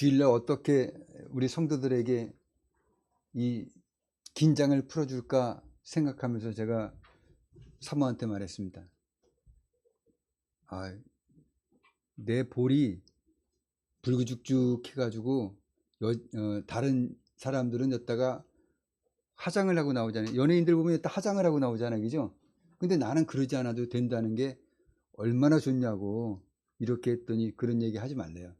주일날 어떻게 우리 성도들에게 이 긴장을 풀어줄까 생각하면서 제가 사모한테 말했습니다. 내 볼이 불구죽죽 해가지고 다른 사람들은 여기다가 화장을 하고 나오잖아요. 연예인들 보면 여기다 화장을 하고 나오잖아요. 그죠? 근데 나는 그러지 않아도 된다는 게 얼마나 좋냐고 이렇게 했더니 그런 얘기 하지 말래요.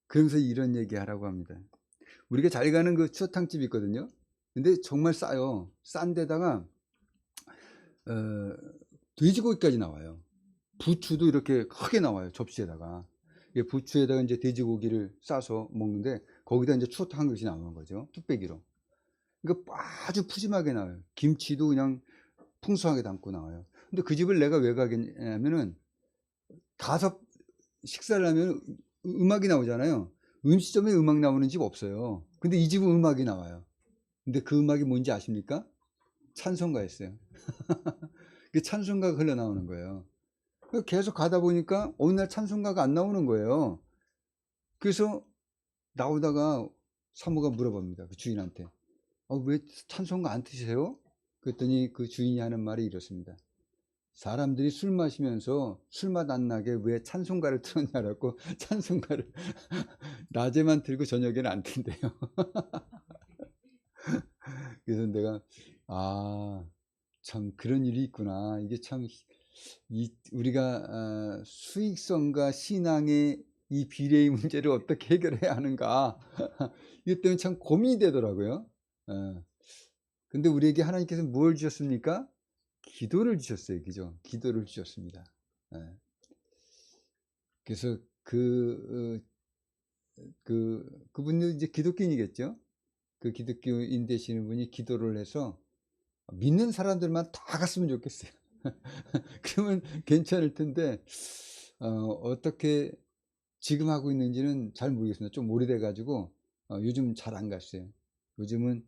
그러면서 이런 얘기 하라고 합니다. 우리가 잘 가는 그 추어탕집이 있거든요. 근데 정말 싸요. 싼 데다가 돼지고기까지 나와요. 부추도 이렇게 크게 나와요. 접시에다가. 부추에다가 이제 돼지고기를 싸서 먹는데 거기다 이제 추어탕 한 그릇이 나오는 거죠. 뚝배기로. 그러니까 아주 푸짐하게 나와요. 김치도 그냥 풍성하게 담고 나와요. 근데 그 집을 내가 왜 가겠냐면은 가서 식사를 하면 음악이 나오잖아요. 음식점에 음악 나오는 집 없어요. 근데 이 집은 음악이 나와요. 근데 그 음악이 뭔지 아십니까? 찬송가였어요. 그 찬송가가 흘러나오는 거예요. 계속 가다 보니까 어느 날 찬송가가 안 나오는 거예요. 그래서 나오다가 사모가 물어봅니다. 그 주인한테. 왜 찬송가 안 트세요? 그랬더니 그 주인이 하는 말이 이렇습니다. 사람들이 술 마시면서 술맛 안 나게 왜 찬송가를 틀었냐라고 찬송가를 낮에만 들고 저녁에는 안 튼대요. 그래서 내가 참 그런 일이 있구나. 이게 참 우리가 수익성과 신앙의 이 비례의 문제를 어떻게 해결해야 하는가 이것 때문에 참 고민이 되더라고요. 근데 우리에게 하나님께서 뭘 주셨습니까? 기도를 주셨어요. 그죠? 기도를 주셨습니다. 그래서 그분도 이제 기독교인이겠죠? 그 기독교인 되시는 분이 기도를 해서 믿는 사람들만 다 갔으면 좋겠어요. 그러면 괜찮을 텐데 어떻게 지금 하고 있는지는 잘 모르겠습니다. 좀 오래돼 가지고 요즘 잘 안 갔어요. 요즘은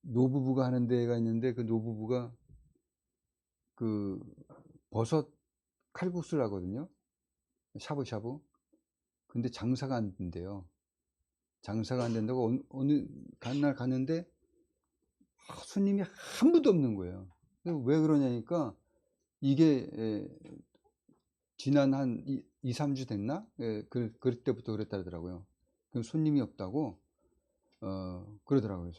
노부부가 하는 데가 있는데 그 노부부가 그 버섯 칼국수를 하거든요. 샤브샤브. 근데 장사가 안 된대요. 장사가 안 된다고 어느 날 갔는데 손님이 한 분도 없는 거예요. 왜 그러냐니까 이게 지난 한 2, 3주 됐나? 그럴 때부터 그랬다더라고요. 그럼 손님이 없다고 그러더라고요.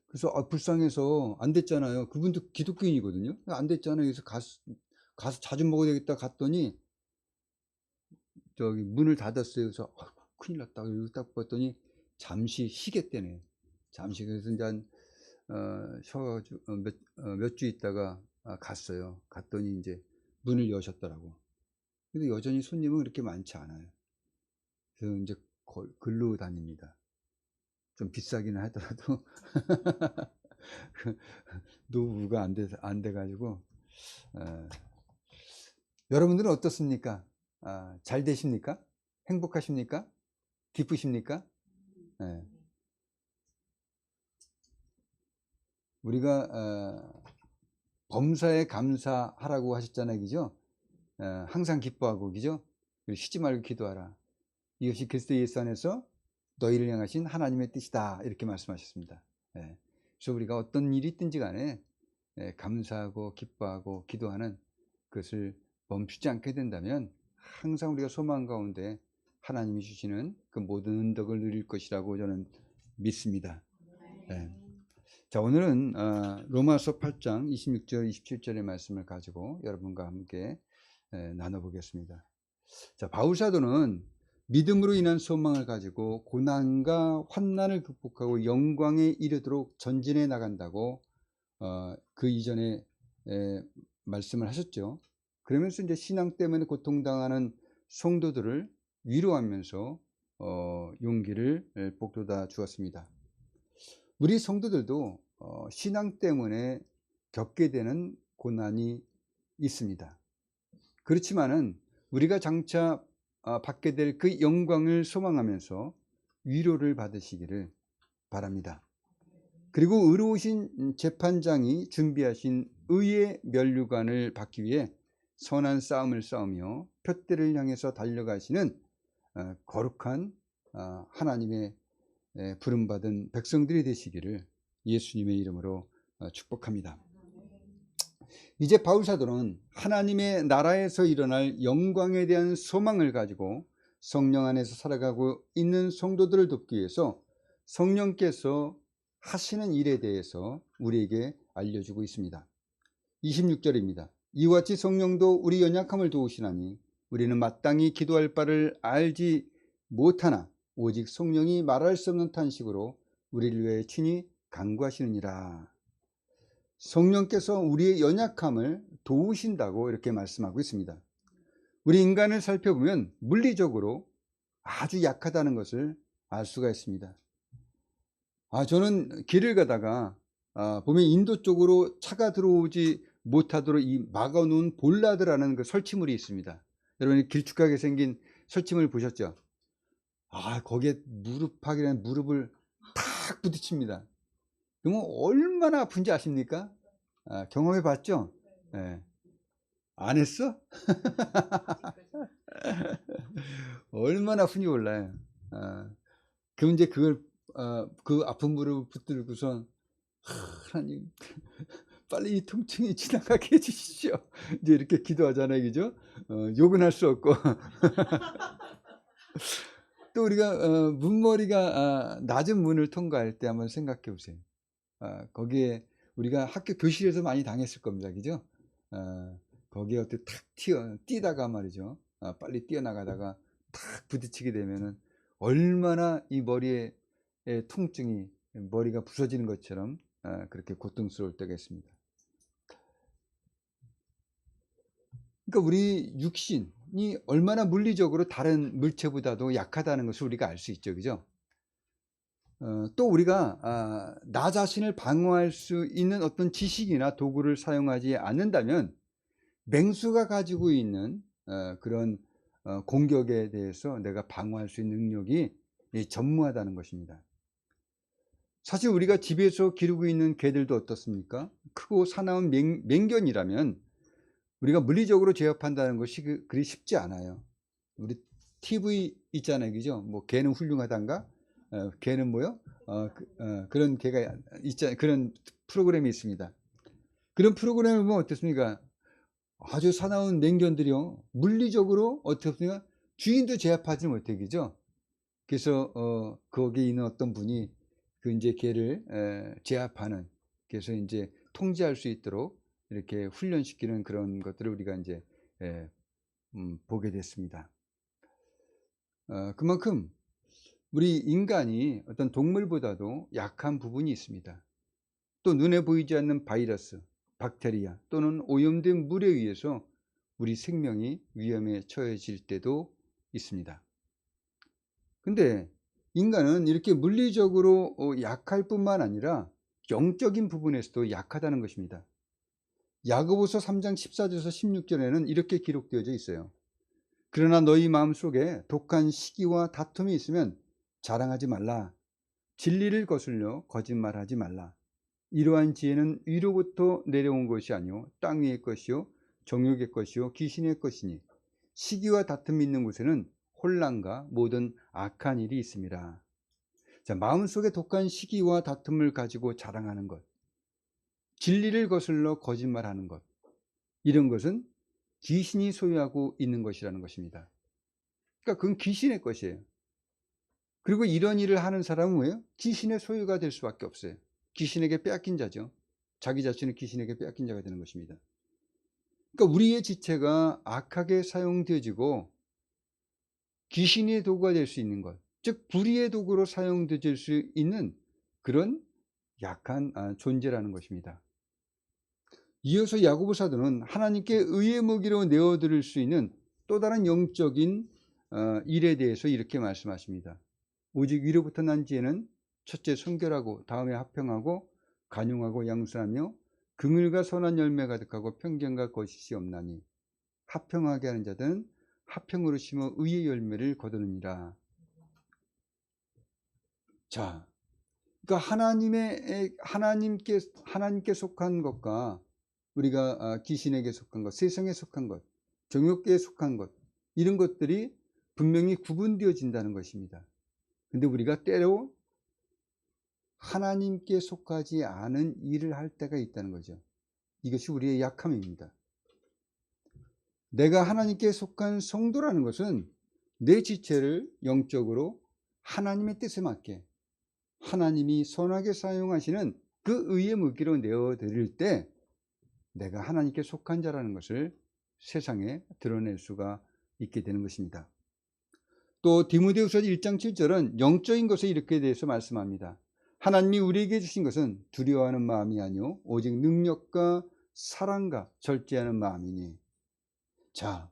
그래서 불쌍해서 안 됐잖아요. 그분도 기독교인이거든요. 안 됐잖아요. 그래서 가서 자주 먹어야 되겠다 갔더니 저기 문을 닫았어요. 그래서 큰일 났다. 이러고 딱 봤더니 잠시 쉬겠대네. 잠시. 그래서 이제 쉬어가지고 몇 주 있다가 갔어요. 갔더니 이제 문을 여셨더라고. 근데 여전히 손님은 그렇게 많지 않아요. 그래서 이제 글로 다닙니다. 좀 비싸기는 하더라도 노후가 안 돼가지고 여러분들은 어떻습니까? 잘 되십니까? 행복하십니까? 기쁘십니까? 우리가 범사에 감사하라고 하셨잖아요. 그죠? 항상 기뻐하고, 그죠? 쉬지 말고 기도하라. 이것이 그리스도 예수 안에서 너희를 향하신 하나님의 뜻이다. 이렇게 말씀하셨습니다. 그래서 우리가 어떤 일이 있든지 간에 감사하고 기뻐하고 기도하는 그것을 멈추지 않게 된다면 항상 우리가 소망 가운데 하나님이 주시는 그 모든 은덕을 누릴 것이라고 저는 믿습니다. 자, 오늘은 로마서 8장 26절 27절의 말씀을 가지고 여러분과 함께 나눠보겠습니다. 자, 바울 사도는 믿음으로 인한 소망을 가지고 고난과 환난을 극복하고 영광에 이르도록 전진해 나간다고 그 이전에 말씀을 하셨죠. 그러면서 이제 신앙 때문에 고통당하는 성도들을 위로하면서 용기를 북돋아 주었습니다. 우리 성도들도 신앙 때문에 겪게 되는 고난이 있습니다. 그렇지만은 우리가 장차 받게 될 그 영광을 소망하면서 위로를 받으시기를 바랍니다. 그리고 의로우신 재판장이 준비하신 의의 면류관을 받기 위해 선한 싸움을 싸우며 표대를 향해서 달려가시는 거룩한 하나님의 부름받은 백성들이 되시기를 예수님의 이름으로 축복합니다. 이제 바울사도는 하나님의 나라에서 일어날 영광에 대한 소망을 가지고 성령 안에서 살아가고 있는 성도들을 돕기 위해서 성령께서 하시는 일에 대해서 우리에게 알려주고 있습니다. 26절입니다. 이와 같이 성령도 우리 연약함을 도우시나니 우리는 마땅히 기도할 바를 알지 못하나 오직 성령이 말할 수 없는 탄식으로 우리를 위해 친히 간구하시느니라. 성령께서 우리의 연약함을 도우신다고 이렇게 말씀하고 있습니다. 우리 인간을 살펴보면 물리적으로 아주 약하다는 것을 알 수가 있습니다. 저는 길을 가다가 보면 인도 쪽으로 차가 들어오지 못하도록 이 막아놓은 볼라드라는 그 설치물이 있습니다. 여러분 길쭉하게 생긴 설치물 보셨죠? 거기에 무릎팍이라는 무릎을 탁 부딪힙니다. 그러면 얼마나 아픈지 아십니까? 경험해 봤죠? 네. 안 했어? 얼마나 아픈지 몰라요. 그럼 이제 그걸 그 아픈 무릎을 붙들고선 하나님 빨리 이 통증이 지나가게 해주시죠. 이제 이렇게 기도하잖아요, 그죠? 욕은 할 수 없고. 또 우리가 문머리가 낮은 문을 통과할 때 한번 생각해 보세요. 거기에 우리가 학교 교실에서 많이 당했을 겁니다, 그죠? 거기에 어떻게 탁 뛰다가 말이죠. 빨리 뛰어나가다가 탁 부딪히게 되면은 얼마나 이 머리에 통증이 머리가 부서지는 것처럼 그렇게 고통스러울 때가 있습니다. 그러니까 우리 육신이 얼마나 물리적으로 다른 물체보다도 약하다는 것을 우리가 알 수 있죠, 그죠? 또 우리가 나 자신을 방어할 수 있는 어떤 지식이나 도구를 사용하지 않는다면 맹수가 가지고 있는 그런 공격에 대해서 내가 방어할 수 있는 능력이 전무하다는 것입니다. 사실 우리가 집에서 기르고 있는 개들도 어떻습니까? 크고 사나운 맹견이라면 우리가 물리적으로 제압한다는 것이 그리 쉽지 않아요. 우리 TV 있잖아요, 그죠? 뭐 개는 훌륭하단가? 개는 뭐요? 그런 개가 있잖아요. 그런 프로그램이 있습니다. 그런 프로그램을 보면 어떻습니까? 아주 사나운 맹견들이요, 물리적으로 어떻습니까? 주인도 제압하지 못해, 그죠? 그래서 거기에 있는 어떤 분이 그 이제 개를 제압하는, 그래서 이제 통제할 수 있도록 이렇게 훈련시키는 그런 것들을 우리가 이제 보게 됐습니다. 그만큼 우리 인간이 어떤 동물보다도 약한 부분이 있습니다. 또 눈에 보이지 않는 바이러스, 박테리아 또는 오염된 물에 의해서 우리 생명이 위험에 처해질 때도 있습니다. 근데 인간은 이렇게 물리적으로 약할 뿐만 아니라 영적인 부분에서도 약하다는 것입니다. 야고보서 3장 14절에서 16절에는 이렇게 기록되어져 있어요. 그러나 너희 마음속에 독한 시기와 다툼이 있으면 자랑하지 말라. 진리를 거슬려 거짓말하지 말라. 이러한 지혜는 위로부터 내려온 것이 아니요 땅 위의 것이요 정욕의 것이요 귀신의 것이니 시기와 다툼이 있는 곳에는 혼란과 모든 악한 일이 있습니다. 자, 마음속에 독한 시기와 다툼을 가지고 자랑하는 것, 진리를 거슬러 거짓말하는 것, 이런 것은 귀신이 소유하고 있는 것이라는 것입니다. 그러니까 그건 귀신의 것이에요. 그리고 이런 일을 하는 사람은 뭐예요? 귀신의 소유가 될 수밖에 없어요. 귀신에게 빼앗긴 자죠. 자기 자신을 귀신에게 빼앗긴 자가 되는 것입니다. 그러니까 우리의 지체가 악하게 사용되어지고 귀신의 도구가 될 수 있는 것, 즉 불의의 도구로 사용될 수 있는 그런 약한 존재라는 것입니다. 이어서 야고보 사도는 하나님께 의의 무기로 내어드릴 수 있는 또 다른 영적인 일에 대해서 이렇게 말씀하십니다. 오직 위로부터 난 지혜는 첫째 순결하고 다음에 화평하고 간용하고 양수하며 긍휼과 선한 열매 가득하고 편견과 거짓이 없나니 화평하게 하는 자들은 화평으로 심어 의의 열매를 거두느니라. 자, 그러니까 하나님께 속한 것과 우리가 귀신에게 속한 것, 세상에 속한 것, 정욕계에 속한 것, 이런 것들이 분명히 구분되어진다는 것입니다. 근데 우리가 때로 하나님께 속하지 않은 일을 할 때가 있다는 거죠. 이것이 우리의 약함입니다. 내가 하나님께 속한 성도라는 것은 내 지체를 영적으로 하나님의 뜻에 맞게 하나님이 선하게 사용하시는 그 의의 무기로 내어드릴 때 내가 하나님께 속한 자라는 것을 세상에 드러낼 수가 있게 되는 것입니다. 또 디모데후서 1장 7절은 영적인 것에 이렇게 대해서 말씀합니다. 하나님이 우리에게 주신 것은 두려워하는 마음이 아니요 오직 능력과 사랑과 절제하는 마음이니. 자,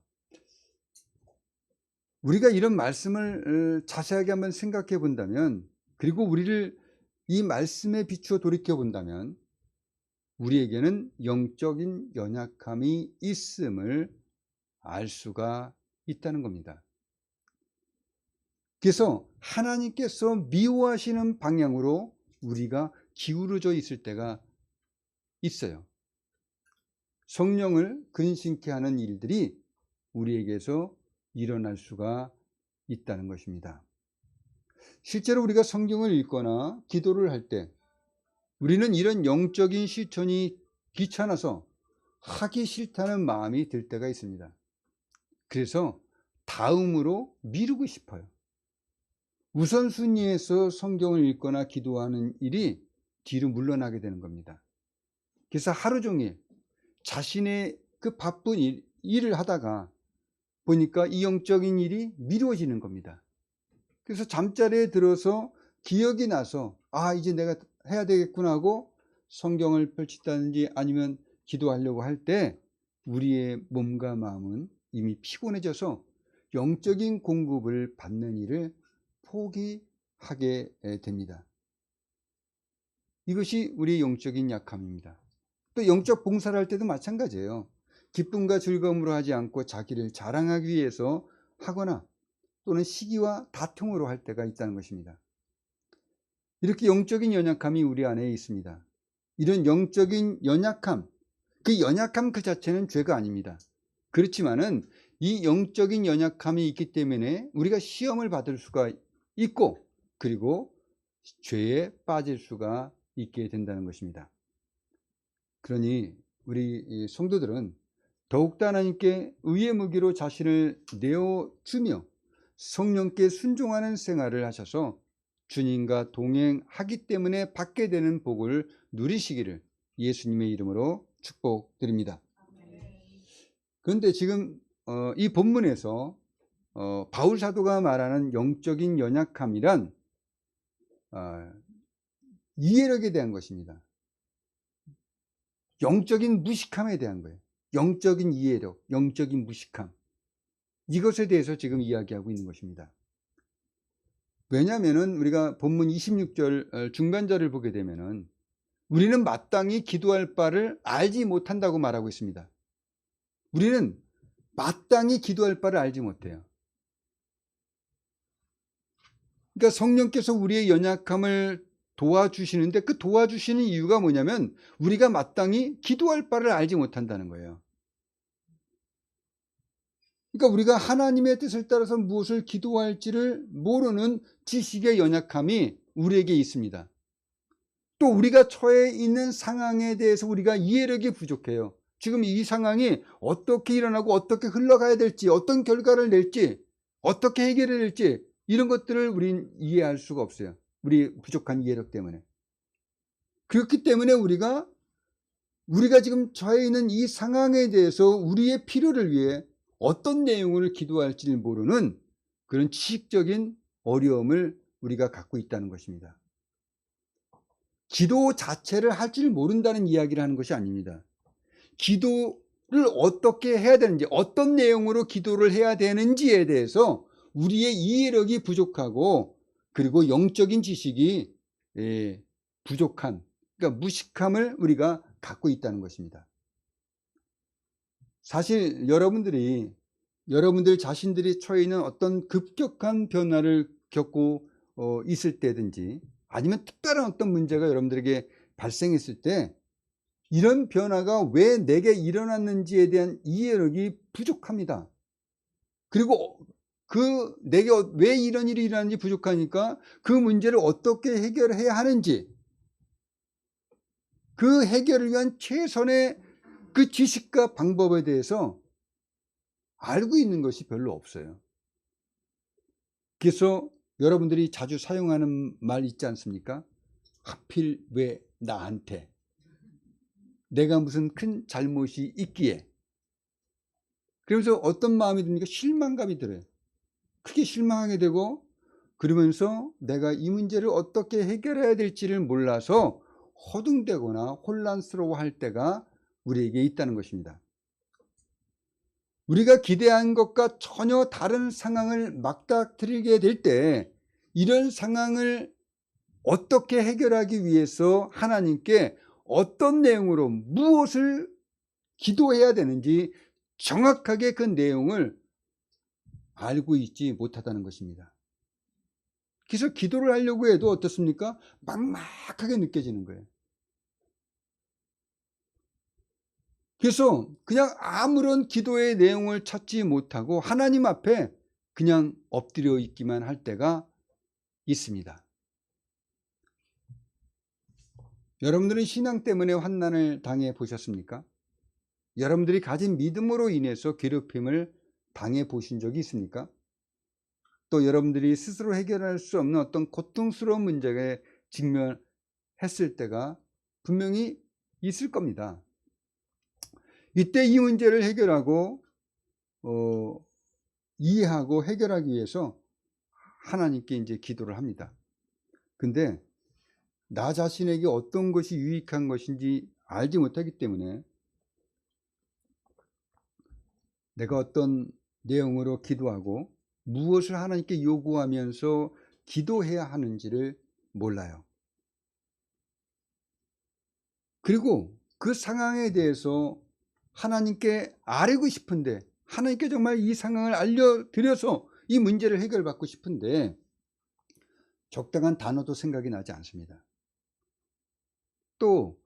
우리가 이런 말씀을 자세하게 한번 생각해 본다면, 그리고 우리를 이 말씀에 비추어 돌이켜 본다면 우리에게는 영적인 연약함이 있음을 알 수가 있다는 겁니다. 그래서 하나님께서 미워하시는 방향으로 우리가 기울어져 있을 때가 있어요. 성령을 근심케 하는 일들이 우리에게서 일어날 수가 있다는 것입니다. 실제로 우리가 성경을 읽거나 기도를 할 때 우리는 이런 영적인 실천이 귀찮아서 하기 싫다는 마음이 들 때가 있습니다. 그래서 다음으로 미루고 싶어요. 우선순위에서 성경을 읽거나 기도하는 일이 뒤로 물러나게 되는 겁니다. 그래서 하루 종일 자신의 그 바쁜 일을 하다가 보니까 이 영적인 일이 미루어지는 겁니다. 그래서 잠자리에 들어서 기억이 나서 이제 내가 해야 되겠구나 하고 성경을 펼친다든지 아니면 기도하려고 할 때 우리의 몸과 마음은 이미 피곤해져서 영적인 공급을 받는 일을 포기하게 됩니다. 이것이 우리의 영적인 약함입니다. 또 영적 봉사를 할 때도 마찬가지예요. 기쁨과 즐거움으로 하지 않고 자기를 자랑하기 위해서 하거나 또는 시기와 다툼으로 할 때가 있다는 것입니다. 이렇게 영적인 연약함이 우리 안에 있습니다. 이런 영적인 연약함, 그 연약함 그 자체는 죄가 아닙니다. 그렇지만은 이 영적인 연약함이 있기 때문에 우리가 시험을 받을 수가 있고, 그리고 죄에 빠질 수가 있게 된다는 것입니다. 그러니 우리 성도들은 더욱더 하나님께 의의 무기로 자신을 내어주며 성령께 순종하는 생활을 하셔서 주님과 동행하기 때문에 받게 되는 복을 누리시기를 예수님의 이름으로 축복드립니다. 그런데 지금 이 본문에서 바울 사도가 말하는 영적인 연약함이란 이해력에 대한 것입니다. 영적인 무식함에 대한 거예요. 영적인 이해력, 영적인 무식함, 이것에 대해서 지금 이야기하고 있는 것입니다. 왜냐하면 우리가 본문 26절 중간절을 보게 되면은 우리는 마땅히 기도할 바를 알지 못한다고 말하고 있습니다. 우리는 마땅히 기도할 바를 알지 못해요. 그러니까 성령께서 우리의 연약함을 도와주시는데 그 도와주시는 이유가 뭐냐면 우리가 마땅히 기도할 바를 알지 못한다는 거예요. 그러니까 우리가 하나님의 뜻을 따라서 무엇을 기도할지를 모르는 지식의 연약함이 우리에게 있습니다. 또 우리가 처해 있는 상황에 대해서 우리가 이해력이 부족해요. 지금 이 상황이 어떻게 일어나고 어떻게 흘러가야 될지, 어떤 결과를 낼지, 어떻게 해결해야 될지, 이런 것들을 우린 이해할 수가 없어요. 우리 부족한 이해력 때문에. 그렇기 때문에 우리가 지금 처해 있는 이 상황에 대해서 우리의 필요를 위해 어떤 내용을 기도할지를 모르는 그런 지식적인 어려움을 우리가 갖고 있다는 것입니다. 기도 자체를 할 줄 모른다는 이야기를 하는 것이 아닙니다. 기도를 어떻게 해야 되는지, 어떤 내용으로 기도를 해야 되는지에 대해서 우리의 이해력이 부족하고, 그리고 영적인 지식이 부족한, 그러니까 무식함을 우리가 갖고 있다는 것입니다. 사실 여러분들 자신들이 처해 있는 어떤 급격한 변화를 겪고 있을 때든지 아니면 특별한 어떤 문제가 여러분들에게 발생했을 때 이런 변화가 왜 내게 일어났는지에 대한 이해력이 부족합니다. 그리고 내게 왜 이런 일이 일어났는지 부족하니까 그 문제를 어떻게 해결해야 하는지, 그 해결을 위한 최선의 그 지식과 방법에 대해서 알고 있는 것이 별로 없어요. 그래서 여러분들이 자주 사용하는 말 있지 않습니까? 하필 왜 나한테? 내가 무슨 큰 잘못이 있기에? 그러면서 어떤 마음이 듭니까? 실망감이 들어요. 크게 실망하게 되고, 그러면서 내가 이 문제를 어떻게 해결해야 될지를 몰라서 허둥대거나 혼란스러워할 때가 우리에게 있다는 것입니다. 우리가 기대한 것과 전혀 다른 상황을 맞닥뜨리게 될 때, 이런 상황을 어떻게 해결하기 위해서 하나님께 어떤 내용으로 무엇을 기도해야 되는지 정확하게 그 내용을 알고 있지 못하다는 것입니다. 그래서 기도를 하려고 해도 어떻습니까? 막막하게 느껴지는 거예요. 그래서 그냥 아무런 기도의 내용을 찾지 못하고 하나님 앞에 그냥 엎드려 있기만 할 때가 있습니다. 여러분들은 신앙 때문에 환난을 당해 보셨습니까? 여러분들이 가진 믿음으로 인해서 괴롭힘을 당해 보신 적이 있습니까? 또 여러분들이 스스로 해결할 수 없는 어떤 고통스러운 문제에 직면했을 때가 분명히 있을 겁니다. 이때 이 문제를 해결하고 이해하고 해결하기 위해서 하나님께 이제 기도를 합니다. 근데 나 자신에게 어떤 것이 유익한 것인지 알지 못하기 때문에 내가 어떤 내용으로 기도하고 무엇을 하나님께 요구하면서 기도해야 하는지를 몰라요. 그리고 그 상황에 대해서 하나님께 알고 싶은데, 하나님께 정말 이 상황을 알려드려서 이 문제를 해결받고 싶은데 적당한 단어도 생각이 나지 않습니다. 또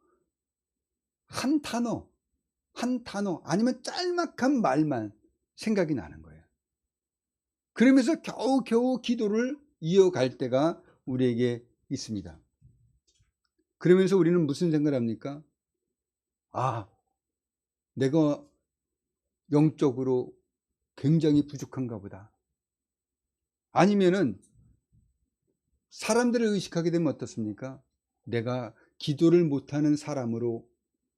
한 단어 아니면 짤막한 말만 생각이 나는 거예요. 그러면서 겨우겨우 기도를 이어갈 때가 우리에게 있습니다. 그러면서 우리는 무슨 생각을 합니까? 아, 내가 영적으로 굉장히 부족한가 보다. 아니면은 사람들을 의식하게 되면 어떻습니까? 내가 기도를 못하는 사람으로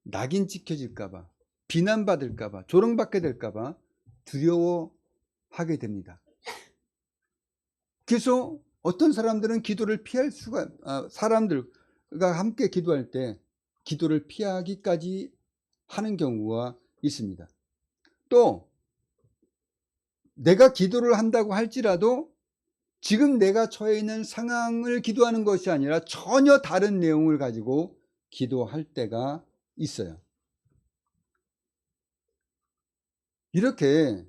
낙인 찍혀질까봐, 비난받을까봐, 조롱받게 될까봐 두려워하게 됩니다. 그래서 어떤 사람들은 기도를 피할 수가, 사람들과 함께 기도할 때 기도를 피하기까지 하는 경우가 있습니다. 또 내가 기도를 한다고 할지라도 지금 내가 처해 있는 상황을 기도하는 것이 아니라 전혀 다른 내용을 가지고 기도할 때가 있어요. 이렇게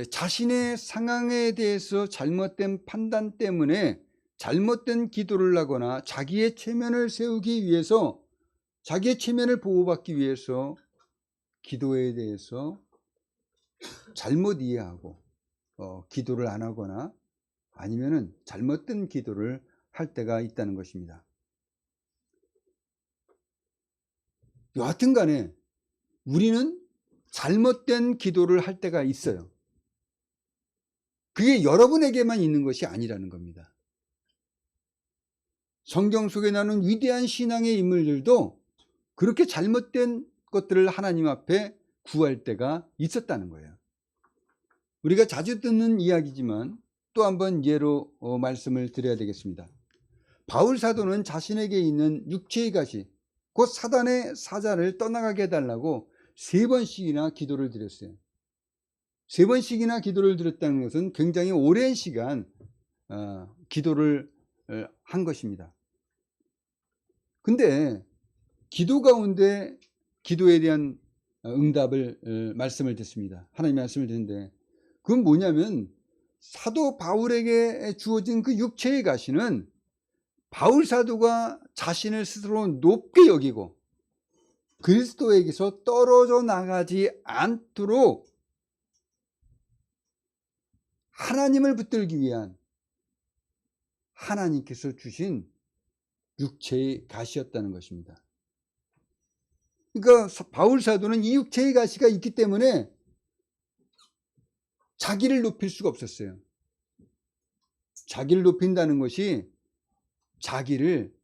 자신의 상황에 대해서 잘못된 판단 때문에 잘못된 기도를 하거나 자기의 체면을 세우기 위해서, 자기의 체면을 보호받기 위해서 기도에 대해서 잘못 이해하고 기도를 안 하거나 아니면은 잘못된 기도를 할 때가 있다는 것입니다. 여하튼 간에 우리는 잘못된 기도를 할 때가 있어요. 그게 여러분에게만 있는 것이 아니라는 겁니다. 성경 속에 나오는 위대한 신앙의 인물들도 그렇게 잘못된 것들을 하나님 앞에 구할 때가 있었다는 거예요. 우리가 자주 듣는 이야기지만 또 한번 예로 말씀을 드려야 되겠습니다. 바울 사도는 자신에게 있는 육체의 가시, 곧 사단의 사자를 떠나가게 해달라고 3번씩이나 기도를 드렸어요. 3번씩이나 기도를 드렸다는 것은 굉장히 오랜 시간 기도를 한 것입니다. 근데 기도 가운데 기도에 대한 응답을 말씀을 듣습니다. 하나님 말씀을 듣는데 그건 뭐냐면 사도 바울에게 주어진 그 육체의 가시는 바울 사도가 자신을 스스로 높게 여기고 그리스도에게서 떨어져 나가지 않도록 하나님을 붙들기 위한 하나님께서 주신 육체의 가시였다는 것입니다. 그러니까 바울 사도는 이 육체의 가시가 있기 때문에 자기를 높일 수가 없었어요. 자기를 높인다는 것이 자기를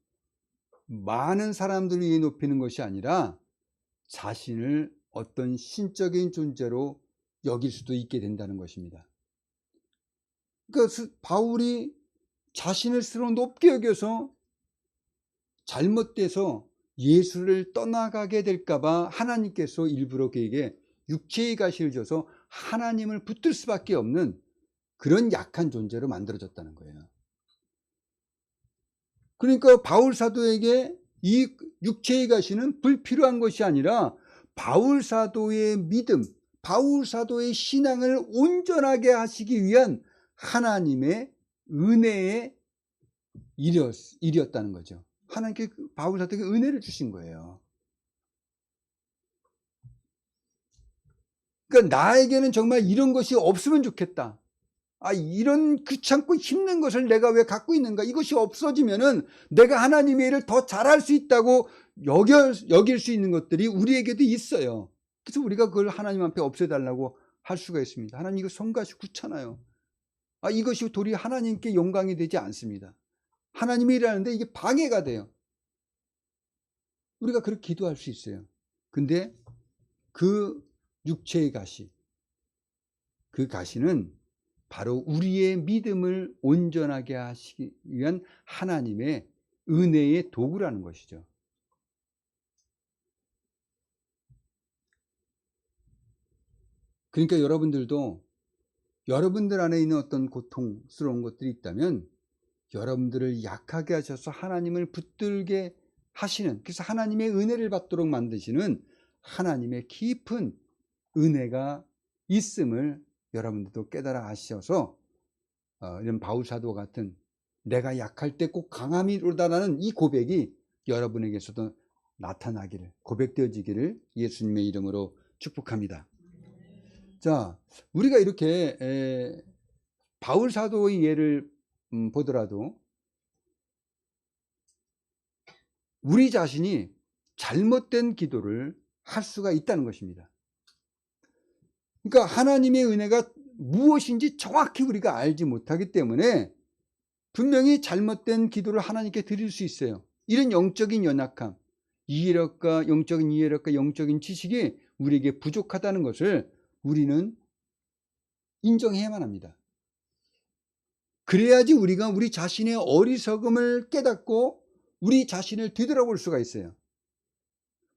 많은 사람들 위해 높이는 것이 아니라 자신을 어떤 신적인 존재로 여길 수도 있게 된다는 것입니다. 그러니까 바울이 자신을 스스로 높게 여겨서 잘못돼서 예수를 떠나가게 될까봐 하나님께서 일부러 그에게 육체의 가시를 줘서 하나님을 붙들 수밖에 없는 그런 약한 존재로 만들어졌다는 거예요. 그러니까 바울 사도에게 이 육체의 가시는 불필요한 것이 아니라 바울 사도의 믿음, 바울 사도의 신앙을 온전하게 하시기 위한 하나님의 은혜의 일이었다는 거죠. 하나님께 바울 사도에게 은혜를 주신 거예요. 그러니까 나에게는 정말 이런 것이 없으면 좋겠다. 이런 귀찮고 힘든 것을 내가 왜 갖고 있는가? 이것이 없어지면은 내가 하나님의 일을 더 잘할 수 있다고 여길 수 있는 것들이 우리에게도 있어요. 그래서 우리가 그걸 하나님 앞에 없애달라고 할 수가 있습니다. 하나님 이거 성가시 귀찮아요. 이것이 도리어 하나님께 영광이 되지 않습니다. 하나님이 일하는데 이게 방해가 돼요. 우리가 그렇게 기도할 수 있어요. 근데 그 육체의 가시, 그 가시는 바로 우리의 믿음을 온전하게 하시기 위한 하나님의 은혜의 도구라는 것이죠. 그러니까 여러분들도 여러분들 안에 있는 어떤 고통스러운 것들이 있다면 여러분들을 약하게 하셔서 하나님을 붙들게 하시는, 그래서 하나님의 은혜를 받도록 만드시는 하나님의 깊은 은혜가 있음을 여러분들도 깨달아 하셔서 이런 바울 사도 같은 내가 약할 때 꼭 강함이 이루다라는 이 고백이 여러분에게서도 나타나기를, 고백되어지기를 예수님의 이름으로 축복합니다. 자, 우리가 이렇게 바울 사도의 예를 보더라도 우리 자신이 잘못된 기도를 할 수가 있다는 것입니다. 그러니까 하나님의 은혜가 무엇인지 정확히 우리가 알지 못하기 때문에 분명히 잘못된 기도를 하나님께 드릴 수 있어요. 이런 영적인 연약함, 영적인 이해력과 영적인 지식이 우리에게 부족하다는 것을 우리는 인정해야만 합니다. 그래야지 우리가 우리 자신의 어리석음을 깨닫고 우리 자신을 뒤돌아볼 수가 있어요.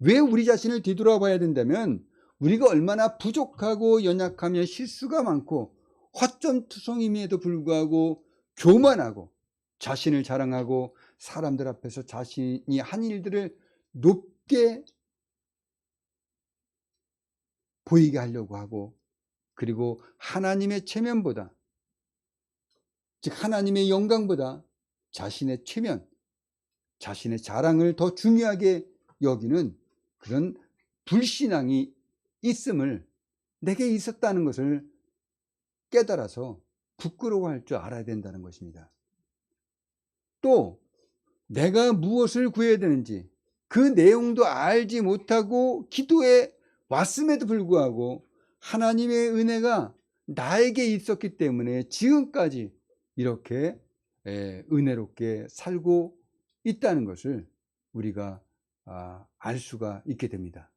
왜 우리 자신을 뒤돌아봐야 된다면 우리가 얼마나 부족하고 연약하며 실수가 많고 허점투성임에도 불구하고 교만하고 자신을 자랑하고 사람들 앞에서 자신이 한 일들을 높게 보이게 하려고 하고, 그리고 하나님의 체면보다, 즉 하나님의 영광보다 자신의 체면, 자신의 자랑을 더 중요하게 여기는 그런 불신앙이 있음을, 내게 있었다는 것을 깨달아서 부끄러워할 줄 알아야 된다는 것입니다. 또 내가 무엇을 구해야 되는지 그 내용도 알지 못하고 기도에 왔음에도 불구하고 하나님의 은혜가 나에게 있었기 때문에 지금까지 이렇게 은혜롭게 살고 있다는 것을 우리가 알 수가 있게 됩니다.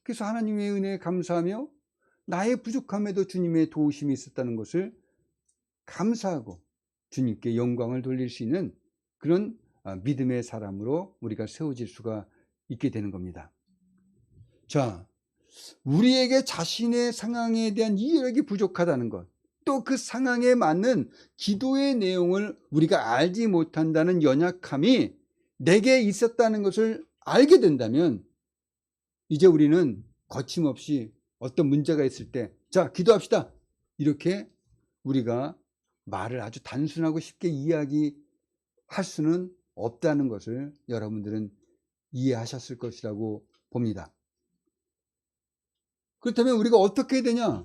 그래서 하나님의 은혜에 감사하며 나의 부족함에도 주님의 도우심이 있었다는 것을 감사하고 주님께 영광을 돌릴 수 있는 그런 믿음의 사람으로 우리가 세워질 수가 있게 되는 겁니다. 자, 우리에게 자신의 상황에 대한 이해력이 부족하다는 것, 또 그 상황에 맞는 기도의 내용을 우리가 알지 못한다는 연약함이 내게 있었다는 것을 알게 된다면 이제 우리는 거침없이 어떤 문제가 있을 때 자, 기도합시다, 이렇게 우리가 말을 아주 단순하고 쉽게 이야기할 수는 없다는 것을 여러분들은 이해하셨을 것이라고 봅니다. 그렇다면 우리가 어떻게 해야 되냐?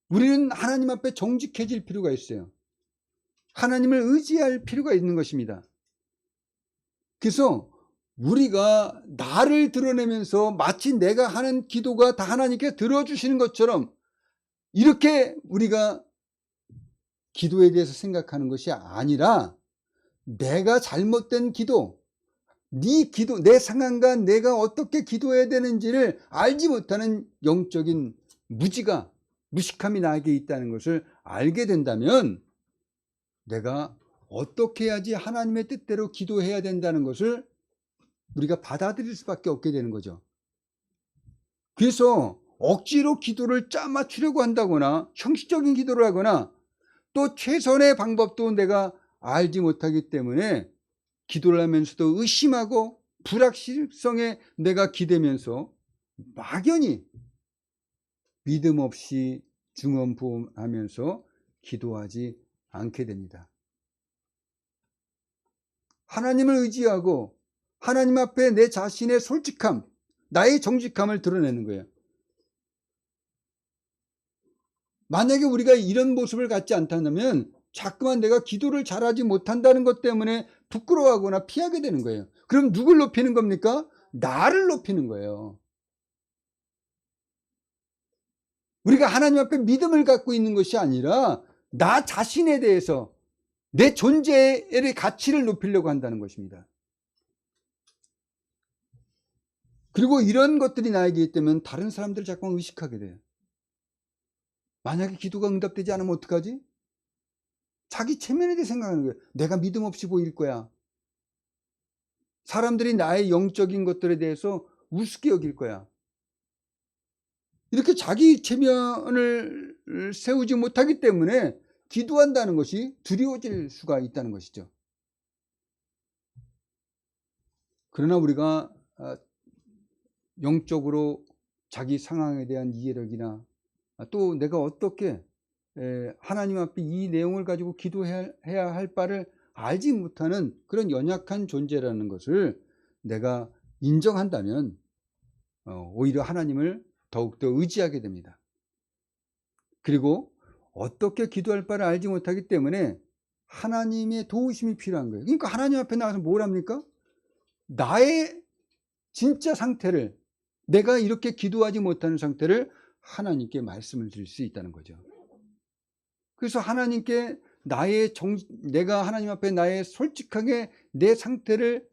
우리는 하나님 앞에 정직해질 필요가 있어요. 하나님을 의지할 필요가 있는 것입니다. 그래서 우리가 나를 드러내면서 마치 내가 하는 기도가 다 하나님께 들어주시는 것처럼 이렇게 우리가 기도에 대해서 생각하는 것이 아니라 내가 잘못된 기도, 네 기도, 내 상황과 내가 어떻게 기도해야 되는지를 알지 못하는 영적인 무식함이 나에게 있다는 것을 알게 된다면 내가 어떻게 해야지 하나님의 뜻대로 기도해야 된다는 것을 우리가 받아들일 수밖에 없게 되는 거죠. 그래서 억지로 기도를 짜맞추려고 한다거나 형식적인 기도를 하거나 또 최선의 방법도 내가 알지 못하기 때문에 기도를 하면서도 의심하고 불확실성에 내가 기대면서 막연히 믿음 없이 중언부언하면서 기도하지 않게 됩니다. 하나님을 의지하고 하나님 앞에 내 자신의 솔직함, 나의 정직함을 드러내는 거예요. 만약에 우리가 이런 모습을 갖지 않다면 자꾸만 내가 기도를 잘하지 못한다는 것 때문에 부끄러워하거나 피하게 되는 거예요. 그럼 누굴 높이는 겁니까? 나를 높이는 거예요. 우리가 하나님 앞에 믿음을 갖고 있는 것이 아니라 나 자신에 대해서 내 존재의 가치를 높이려고 한다는 것입니다. 그리고 이런 것들이 나에게 있다면 다른 사람들을 자꾸 의식하게 돼요. 만약에 기도가 응답되지 않으면 어떡하지? 자기 체면에 대해 생각하는 거예요. 내가 믿음 없이 보일 거야. 사람들이 나의 영적인 것들에 대해서 우습게 여길 거야. 이렇게 자기 체면을 세우지 못하기 때문에 기도한다는 것이 두려워질 수가 있다는 것이죠. 그러나 우리가 영적으로 자기 상황에 대한 이해력이나 또 내가 어떻게 하나님 앞에 이 내용을 가지고 기도해야 할 바를 알지 못하는 그런 연약한 존재라는 것을 내가 인정한다면 오히려 하나님을 더욱더 의지하게 됩니다. 그리고 어떻게 기도할 바를 알지 못하기 때문에 하나님의 도우심이 필요한 거예요. 그러니까 하나님 앞에 나가서 뭘 합니까? 나의 진짜 상태를, 내가 이렇게 기도하지 못하는 상태를 하나님께 말씀을 드릴 수 있다는 거죠. 그래서 하나님께 내가 하나님 앞에 나의 솔직하게 내 상태를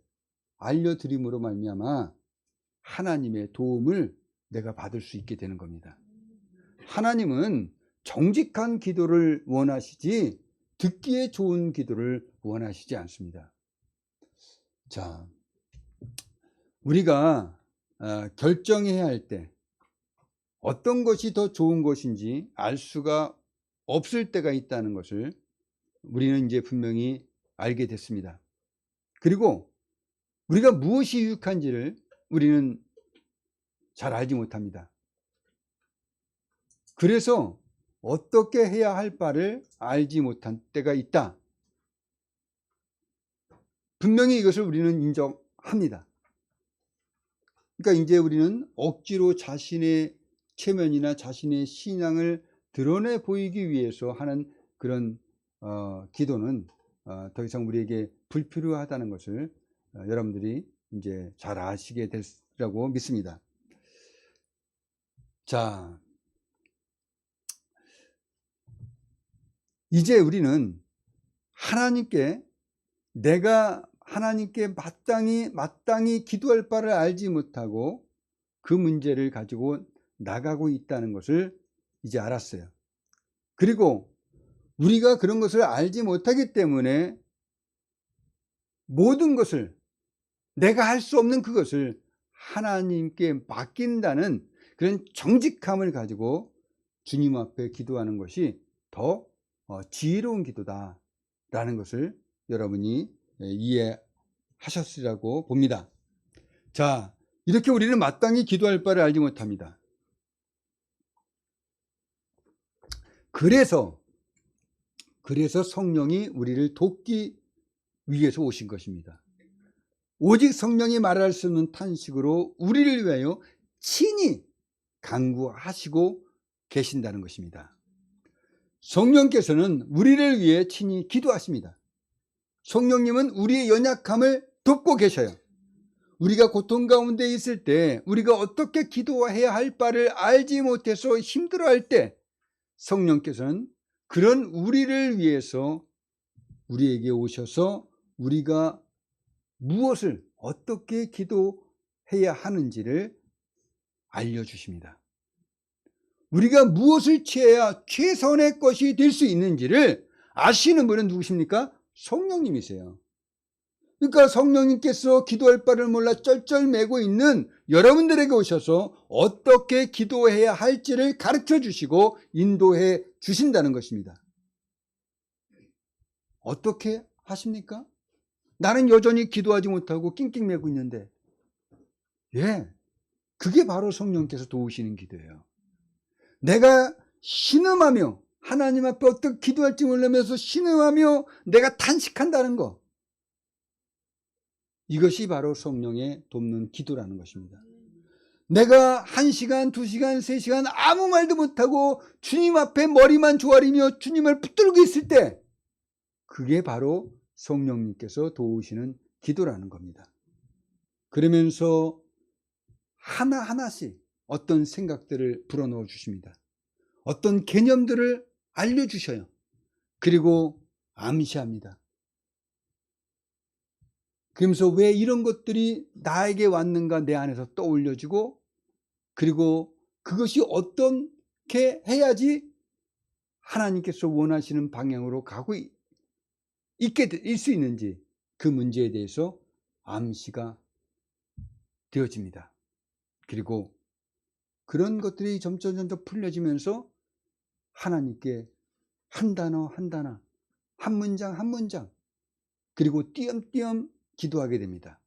알려드림으로 말미암아 하나님의 도움을 내가 받을 수 있게 되는 겁니다. 하나님은 정직한 기도를 원하시지 듣기에 좋은 기도를 원하시지 않습니다. 자, 우리가 결정해야 할 때 어떤 것이 더 좋은 것인지 알 수가 없을 때가 있다는 것을 우리는 이제 분명히 알게 됐습니다. 그리고 우리가 무엇이 유익한지를 우리는 잘 알지 못합니다. 그래서 어떻게 해야 할 바를 알지 못한 때가 있다. 분명히 이것을 우리는 인정합니다. 그러니까 이제 우리는 억지로 자신의 체면이나 자신의 신앙을 드러내 보이기 위해서 하는 그런 기도는 더 이상 우리에게 불필요하다는 것을 여러분들이 이제 잘 아시게 되리라고 믿습니다. 자, 이제 우리는 내가 하나님께 마땅히 기도할 바를 알지 못하고 그 문제를 가지고 나가고 있다는 것을 이제 알았어요. 그리고 우리가 그런 것을 알지 못하기 때문에 모든 것을, 내가 할 수 없는 그것을 하나님께 맡긴다는 그런 정직함을 가지고 주님 앞에 기도하는 것이 더 지혜로운 기도다라는 것을 여러분이 이해하셨으리라고 봅니다. 자, 이렇게 우리는 마땅히 기도할 바를 알지 못합니다. 그래서 성령이 우리를 돕기 위해서 오신 것입니다. 오직 성령이 말할 수 없는 탄식으로 우리를 위하여 친히 간구하시고 계신다는 것입니다. 성령께서는 우리를 위해 친히 기도하십니다. 성령님은 우리의 연약함을 돕고 계셔요. 우리가 고통 가운데 있을 때, 우리가 어떻게 기도해야 할 바를 알지 못해서 힘들어할 때 성령께서는 그런 우리를 위해서 우리에게 오셔서 우리가 무엇을 어떻게 기도해야 하는지를 알려주십니다. 우리가 무엇을 취해야 최선의 것이 될 수 있는지를 아시는 분은 누구십니까? 성령님이세요. 그러니까 성령님께서 기도할 바를 몰라 쩔쩔매고 있는 여러분들에게 오셔서 어떻게 기도해야 할지를 가르쳐 주시고 인도해 주신다는 것입니다. 어떻게 하십니까? 나는 여전히 기도하지 못하고 낑낑매고 있는데, 그게 바로 성령께서 도우시는 기도예요. 내가 신음하며 하나님 앞에 어떻게 기도할지 모르면서 신음하며 내가 탄식한다는 거, 이것이 바로 성령의 돕는 기도라는 것입니다. 내가 1시간, 2시간, 3시간 아무 말도 못하고 주님 앞에 머리만 조아리며 주님을 붙들고 있을 때, 그게 바로 성령님께서 도우시는 기도라는 겁니다. 그러면서 하나하나씩 어떤 생각들을 불어넣어 주십니다. 어떤 개념들을 알려주셔요. 그리고 암시합니다. 그러면서 왜 이런 것들이 나에게 왔는가 내 안에서 떠올려지고, 그리고 그것이 어떻게 해야지 하나님께서 원하시는 방향으로 가고 있게 될 수 있는지, 그 문제에 대해서 암시가 되어집니다. 그리고 그런 것들이 점점 풀려지면서 하나님께 한 단어 한 단어, 한 문장 한 문장, 그리고 띄엄띄엄 기도하게 됩니다.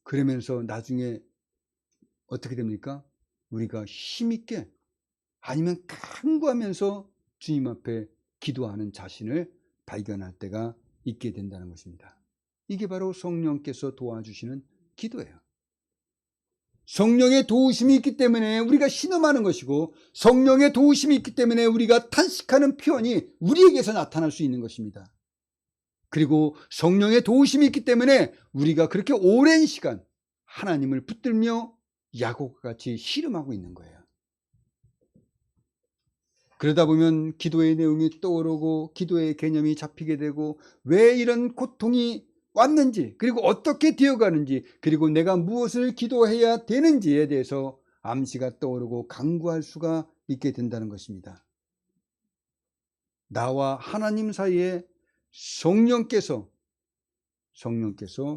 그러면서 나중에 어떻게 됩니까? 우리가 힘있게, 아니면 간구하면서 주님 앞에 기도하는 자신을 발견할 때가 있게 된다는 것입니다. 이게 바로 성령께서 도와주시는 기도예요. 성령의 도우심이 있기 때문에 우리가 신음하는 것이고, 성령의 도우심이 있기 때문에 우리가 탄식하는 표현이 우리에게서 나타날 수 있는 것입니다. 그리고 성령의 도우심이 있기 때문에 우리가 그렇게 오랜 시간 하나님을 붙들며 야곱과 같이 씨름하고 있는 거예요. 그러다 보면 기도의 내용이 떠오르고 기도의 개념이 잡히게 되고, 왜 이런 고통이 왔는지, 그리고 어떻게 되어가는지, 그리고 내가 무엇을 기도해야 되는지에 대해서 암시가 떠오르고 간구할 수가 있게 된다는 것입니다. 나와 하나님 사이에 성령께서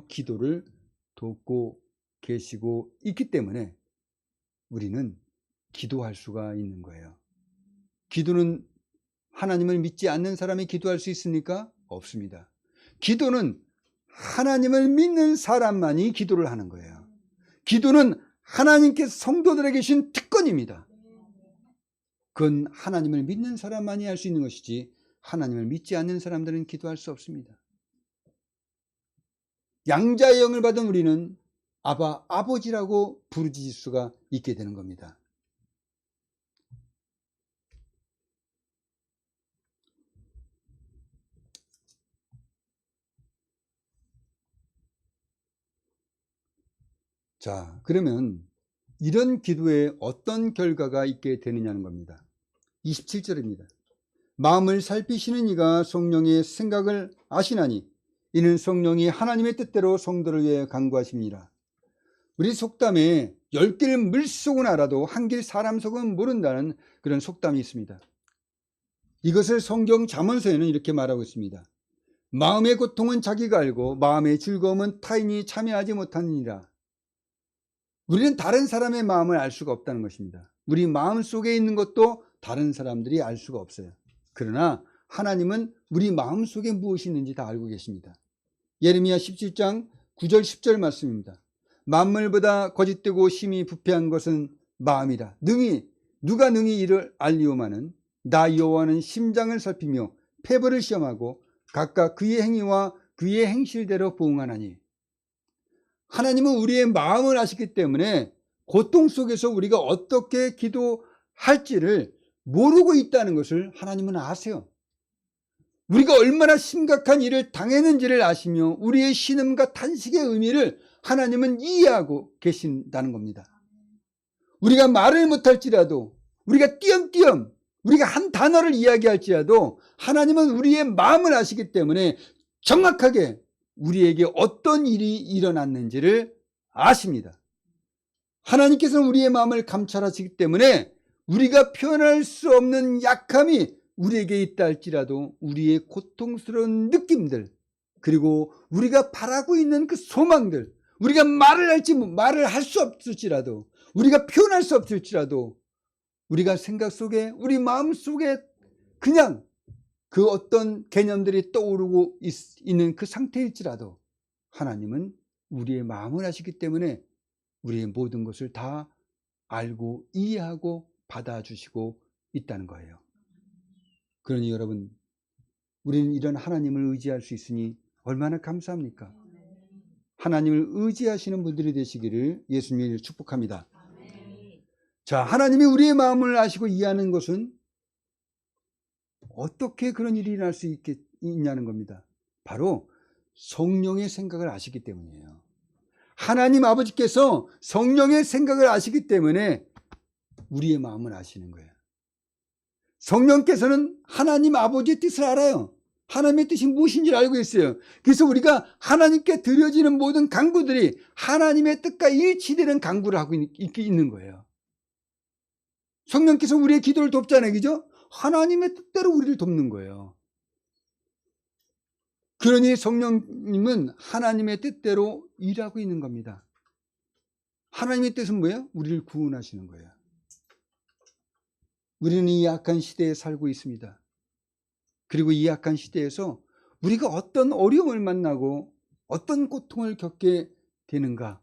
기도를 돕고 계시고 있기 때문에 우리는 기도할 수가 있는 거예요. 기도는 하나님을 믿지 않는 사람이 기도할 수 있습니까? 없습니다. 기도는 하나님을 믿는 사람만이 기도를 하는 거예요. 기도는 하나님께서 성도들에게 주신 특권입니다. 그건 하나님을 믿는 사람만이 할 수 있는 것이지, 하나님을 믿지 않는 사람들은 기도할 수 없습니다. 양자의 영을 받은 우리는 아버지라고 부르짖을 수가 있게 되는 겁니다. 자, 그러면 이런 기도에 어떤 결과가 있게 되느냐는 겁니다. 27절입니다. 마음을 살피시는 이가 성령의 생각을 아시나니 이는 성령이 하나님의 뜻대로 성도를 위해 간구하십니다. 우리 속담에 10길 물속은 알아도 한 길 사람 속은 모른다는 그런 속담이 있습니다. 이것을 성경 잠언서에는 이렇게 말하고 있습니다. 마음의 고통은 자기가 알고 마음의 즐거움은 타인이 참여하지 못하느니라. 우리는 다른 사람의 마음을 알 수가 없다는 것입니다. 우리 마음 속에 있는 것도 다른 사람들이 알 수가 없어요. 그러나 하나님은 우리 마음 속에 무엇이 있는지 다 알고 계십니다. 예레미야 17장 9절 10절 말씀입니다. 만물보다 거짓되고 심히 부패한 것은 마음이라. 누가 능히 이를 알리오마는 나 여호와는 심장을 살피며 폐부를 시험하고 각각 그의 행위와 그의 행실대로 보응하나니. 하나님은 우리의 마음을 아시기 때문에 고통 속에서 우리가 어떻게 기도할지를 모르고 있다는 것을 하나님은 아세요. 우리가 얼마나 심각한 일을 당했는지를 아시며 우리의 신음과 탄식의 의미를 하나님은 이해하고 계신다는 겁니다. 우리가 말을 못할지라도, 우리가 띄엄띄엄 우리가 한 단어를 이야기할지라도 하나님은 우리의 마음을 아시기 때문에 정확하게 우리에게 어떤 일이 일어났는지를 아십니다. 하나님께서는 우리의 마음을 감찰하시기 때문에 우리가 표현할 수 없는 약함이 우리에게 있다 할지라도 우리의 고통스러운 느낌들, 그리고 우리가 바라고 있는 그 소망들, 우리가 말을 할 수 없을지라도, 우리가 표현할 수 없을지라도, 우리가 생각 속에, 우리 마음 속에 그냥 그 어떤 개념들이 떠오르고 있는 그 상태일지라도 하나님은 우리의 마음을 아시기 때문에 우리의 모든 것을 다 알고 이해하고 받아주시고 있다는 거예요. 그러니 여러분, 우리는 이런 하나님을 의지할 수 있으니 얼마나 감사합니까? 하나님을 의지하시는 분들이 되시기를 예수님이 축복합니다. 자, 하나님이 우리의 마음을 아시고 이해하는 것은 어떻게 그런 일이 일어날 수 있냐는 겁니다. 바로 성령의 생각을 아시기 때문이에요. 하나님 아버지께서 성령의 생각을 아시기 때문에 우리의 마음을 아시는 거예요. 성령께서는 하나님 아버지의 뜻을 알아요. 하나님의 뜻이 무엇인지를 알고 있어요. 그래서 우리가 하나님께 드려지는 모든 간구들이 하나님의 뜻과 일치되는 간구를 하고 있는 거예요. 성령께서 우리의 기도를 돕잖아요. 그죠? 하나님의 뜻대로 우리를 돕는 거예요. 그러니 성령님은 하나님의 뜻대로 일하고 있는 겁니다. 하나님의 뜻은 뭐예요? 우리를 구원하시는 거예요. 우리는 이 약한 시대에 살고 있습니다. 그리고 이 약한 시대에서 우리가 어떤 어려움을 만나고 어떤 고통을 겪게 되는가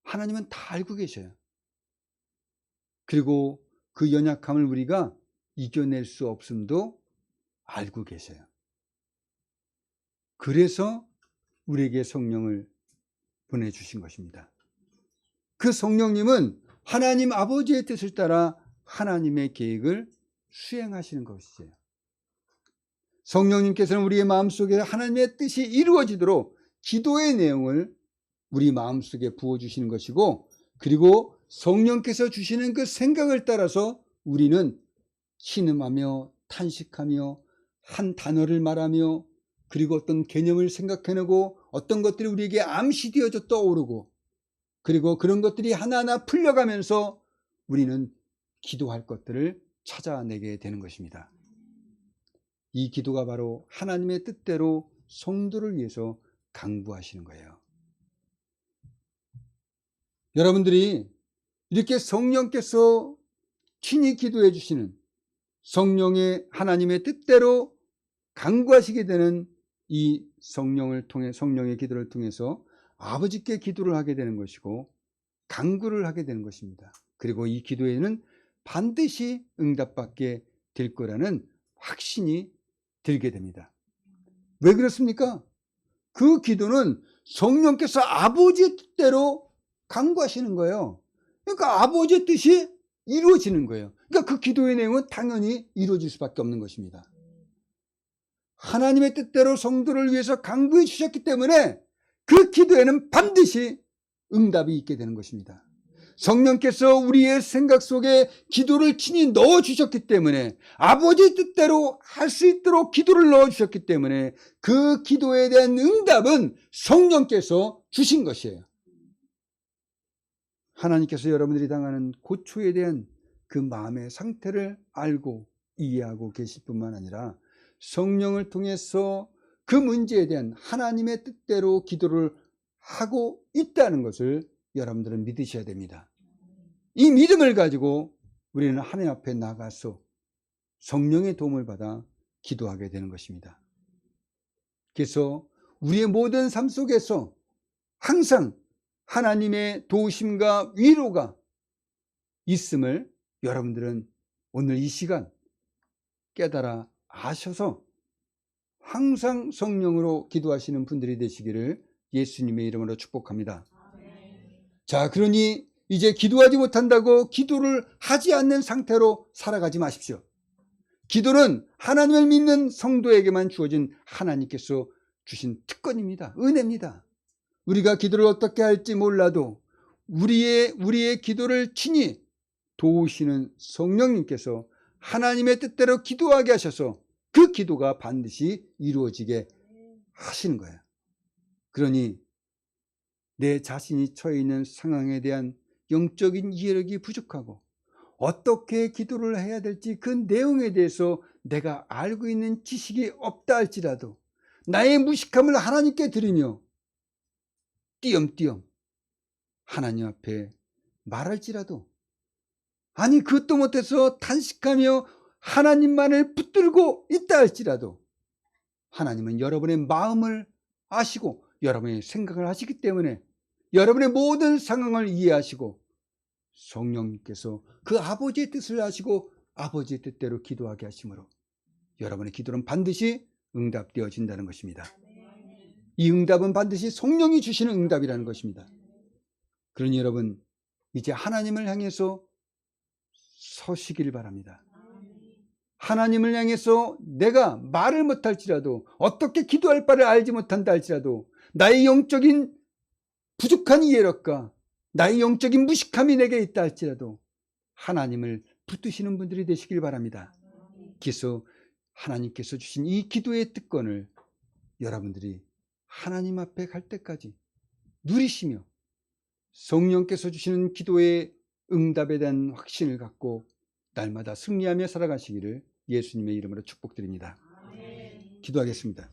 하나님은 다 알고 계셔요. 그리고 그 연약함을 우리가 이겨낼 수 없음도 알고 계셔요. 그래서 우리에게 성령을 보내주신 것입니다. 그 성령님은 하나님 아버지의 뜻을 따라 하나님의 계획을 수행하시는 것이에요. 성령님께서는 우리의 마음속에 하나님의 뜻이 이루어지도록 기도의 내용을 우리 마음속에 부어주시는 것이고, 그리고 성령께서 주시는 그 생각을 따라서 우리는 신음하며 탄식하며 한 단어를 말하며 그리고 어떤 개념을 생각해내고 어떤 것들이 우리에게 암시되어져 떠오르고 그리고 그런 것들이 하나하나 풀려가면서 우리는 기도할 것들을 찾아내게 되는 것입니다. 이 기도가 바로 하나님의 뜻대로 성도를 위해서 강구하시는 거예요. 여러분들이 이렇게 성령께서 친히 기도해 주시는 성령의 하나님의 뜻대로 강구하시게 되는 이 성령을 통해, 성령의 기도를 통해서 아버지께 기도를 하게 되는 것이고 강구를 하게 되는 것입니다. 그리고 이 기도에는 반드시 응답받게 될 거라는 확신이 들게 됩니다. 왜 그렇습니까? 그 기도는 성령께서 아버지의 뜻대로 강구하시는 거예요. 그러니까 아버지의 뜻이 이루어지는 거예요. 그러니까 그 기도의 내용은 당연히 이루어질 수밖에 없는 것입니다. 하나님의 뜻대로 성도를 위해서 강구해 주셨기 때문에 그 기도에는 반드시 응답이 있게 되는 것입니다. 성령께서 우리의 생각 속에 기도를 친히 넣어주셨기 때문에 아버지 뜻대로 할 수 있도록 기도를 넣어주셨기 때문에 그 기도에 대한 응답은 성령께서 주신 것이에요. 하나님께서 여러분들이 당하는 고초에 대한 그 마음의 상태를 알고 이해하고 계실 뿐만 아니라 성령을 통해서 그 문제에 대한 하나님의 뜻대로 기도를 하고 있다는 것을 여러분들은 믿으셔야 됩니다. 이 믿음을 가지고 우리는 하나님 앞에 나가서 성령의 도움을 받아 기도하게 되는 것입니다. 그래서 우리의 모든 삶 속에서 항상 하나님의 도우심과 위로가 있음을 여러분들은 오늘 이 시간 깨달아 아셔서 항상 성령으로 기도하시는 분들이 되시기를 예수님의 이름으로 축복합니다. 자, 그러니 이제 기도하지 못한다고 기도를 하지 않는 상태로 살아가지 마십시오. 기도는 하나님을 믿는 성도에게만 주어진 하나님께서 주신 특권입니다. 은혜입니다. 우리가 기도를 어떻게 할지 몰라도 우리의 기도를 친히 도우시는 성령님께서 하나님의 뜻대로 기도하게 하셔서 그 기도가 반드시 이루어지게 하시는 거예요. 그러니 내 자신이 처해 있는 상황에 대한 영적인 이해력이 부족하고 어떻게 기도를 해야 될지 그 내용에 대해서 내가 알고 있는 지식이 없다 할지라도 나의 무식함을 하나님께 드리며 띄엄띄엄 하나님 앞에 말할지라도, 아니 그것도 못해서 탄식하며 하나님만을 붙들고 있다 할지라도 하나님은 여러분의 마음을 아시고 여러분의 생각을 하시기 때문에 여러분의 모든 상황을 이해하시고 성령님께서 그 아버지의 뜻을 아시고 아버지의 뜻대로 기도하게 하심으로 여러분의 기도는 반드시 응답되어진다는 것입니다. 이 응답은 반드시 성령이 주시는 응답이라는 것입니다. 그러니 여러분, 이제 하나님을 향해서 서시길 바랍니다. 하나님을 향해서 내가 말을 못할지라도, 어떻게 기도할 바를 알지 못한다 할지라도, 나의 영적인 부족한 이해력과 나의 영적인 무식함이 내게 있다 할지라도 하나님을 붙드시는 분들이 되시길 바랍니다. 그래서 하나님께서 주신 이 기도의 특권을 여러분들이 하나님 앞에 갈 때까지 누리시며 성령께서 주시는 기도의 응답에 대한 확신을 갖고 날마다 승리하며 살아가시기를 예수님의 이름으로 축복드립니다. 기도하겠습니다.